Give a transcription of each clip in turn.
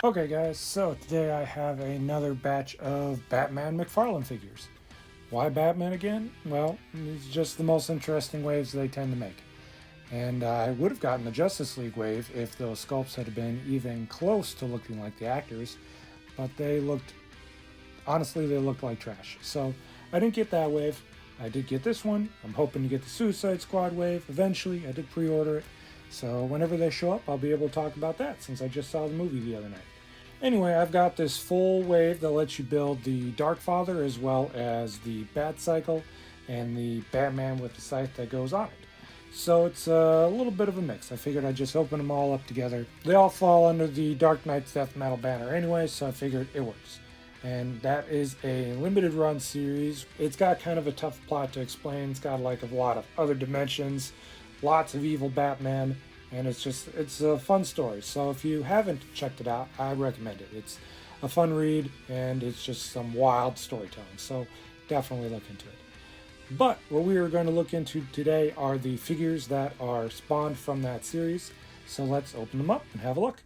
Okay guys, so today I have another batch of Batman McFarlane figures. Why Batman again? Well, it's just the most interesting waves they tend to make. And I would have gotten the Justice League wave if those sculpts had been even close to looking like the actors, but honestly, they looked like trash. So I didn't get that wave. I did get this one. I'm hoping to get the Suicide Squad wave eventually. I did pre-order it. So whenever they show up, I'll be able to talk about that since I just saw the movie the other night. Anyway, I've got this full wave that lets you build the Dark Father as well as the Batcycle and the Batman with the Scythe that goes on it. So it's a little bit of a mix. I figured I'd just open them all up together. They all fall under the Dark Knight's Death Metal banner anyway, so I figured it works. And that is a limited run series. It's got kind of a tough plot to explain. It's got like a lot of other dimensions, lots of evil Batman, and it's a fun story. So if you haven't checked it out, I recommend it. It's a fun read and it's just some wild storytelling. So definitely look into it. But what we are going to look into today are the figures that are spawned from that series. So let's open them up and have a look.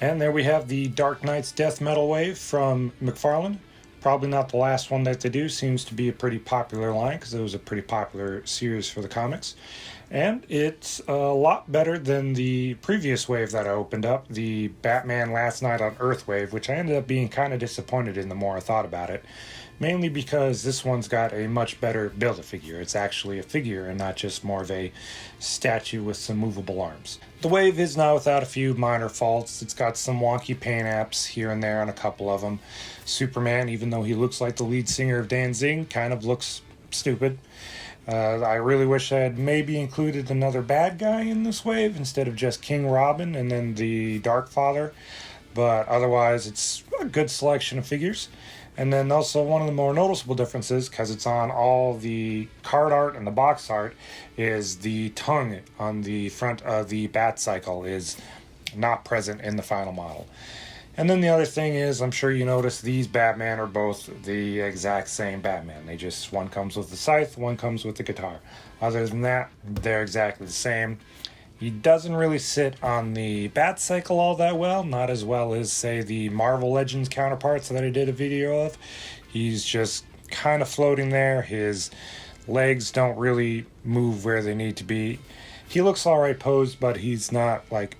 And there we have the Dark Knight's Death Metal Wave from McFarlane. Probably not the last one that they do. Seems to be a pretty popular line because it was a pretty popular series for the comics. And it's a lot better than the previous wave that I opened up, the Batman Last Night on Earth wave, which I ended up being kind of disappointed in the more I thought about it. Mainly because this one's got a much better Build-A-Figure. It's actually a figure and not just more of a statue with some movable arms. The wave is not without a few minor faults. It's got some wonky paint apps here and there on a couple of them. Superman, even though he looks like the lead singer of Danzig, kind of looks stupid. I really wish I had maybe included another bad guy in this wave instead of just King Robin and then the Dark Father. But otherwise, it's a good selection of figures. And then also one of the more noticeable differences, because it's on all the card art and the box art, is the tongue on the front of the Batcycle is not present in the final model. And then the other thing is, I'm sure you noticed these Batman are both the exact same Batman. They just, one comes with the scythe, one comes with the guitar. Other than that, they're exactly the same. He doesn't really sit on the Batcycle all that well, not as well as, say, the Marvel Legends counterparts that I did a video of. He's just kind of floating there. His legs don't really move where they need to be. He looks alright posed, but he's not, like,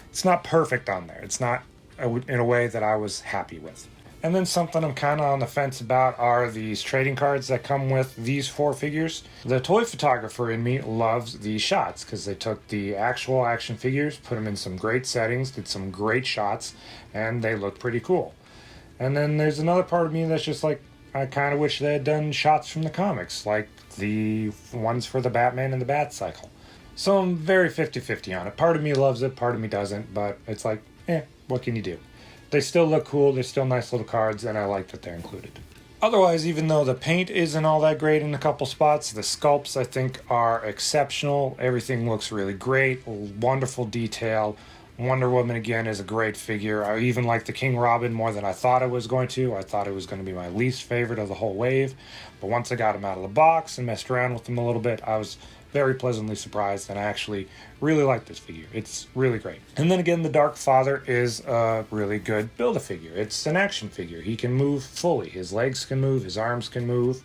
it's not perfect on there. It's not in a way that I was happy with. And then something I'm kind of on the fence about are these trading cards that come with these 4 figures. The toy photographer in me loves these shots because they took the actual action figures, put them in some great settings, did some great shots, and they look pretty cool. And then there's another part of me that's just like, I kind of wish they had done shots from the comics, like the ones for the Batman and the Batcycle. So I'm very 50-50 on it. Part of me loves it, part of me doesn't, but it's like, what can you do? They still look cool, they're still nice little cards, and I like that they're included. Otherwise, even though the paint isn't all that great in a couple spots, the sculpts I think are exceptional. Everything looks really great, wonderful detail. Wonder Woman again is a great figure. I even like the King Robin more than I thought I was going to. I thought it was going to be my least favorite of the whole wave. But once I got him out of the box and messed around with him a little bit, I was very pleasantly surprised, and I actually really like this figure. It's really great. And then again, the Dark Father is a really good Build-A-Figure. It's an action figure. He can move fully. His legs can move, his arms can move,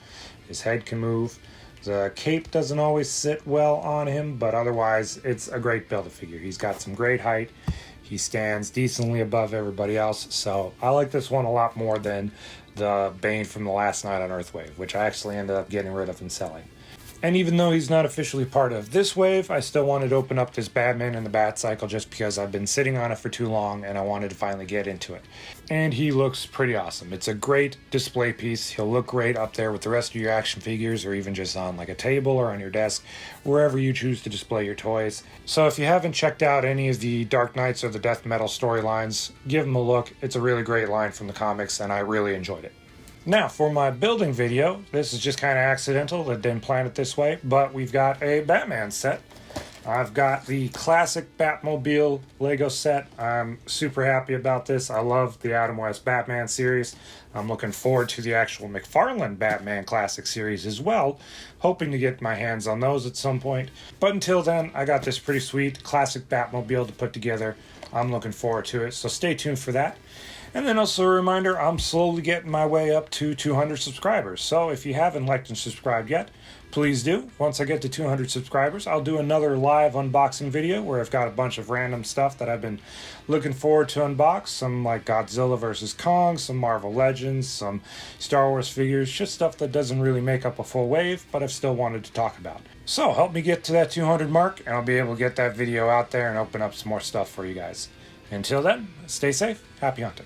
his head can move. The cape doesn't always sit well on him, but otherwise it's a great Build-A-Figure. He's got some great height. He stands decently above everybody else, so I like this one a lot more than the Bane from the Last Night on Earth wave, which I actually ended up getting rid of and selling. And even though he's not officially part of this wave, I still wanted to open up this Batman and the Batcycle just because I've been sitting on it for too long and I wanted to finally get into it. And he looks pretty awesome. It's a great display piece. He'll look great up there with the rest of your action figures, or even just on like a table or on your desk, wherever you choose to display your toys. So if you haven't checked out any of the Dark Knights or the Death Metal storylines, give them a look. It's a really great line from the comics and I really enjoyed it. Now, for my building video, this is just kind of accidental. I didn't plan it this way, but we've got a Batman set. I've got the classic Batmobile Lego set. I'm super happy about this. I love the Adam West Batman series. I'm looking forward to the actual McFarlane Batman Classic series as well, hoping to get my hands on those at some point. But until then, I got this pretty sweet classic Batmobile to put together. I'm looking forward to it, so stay tuned for that. And then also a reminder, I'm slowly getting my way up to 200 subscribers. So if you haven't liked and subscribed yet, please do. Once I get to 200 subscribers, I'll do another live unboxing video where I've got a bunch of random stuff that I've been looking forward to unbox. Some like Godzilla vs. Kong, some Marvel Legends, some Star Wars figures, just stuff that doesn't really make up a full wave, but I've still wanted to talk about. So help me get to that 200 mark, and I'll be able to get that video out there and open up some more stuff for you guys. Until then, stay safe, happy hunting.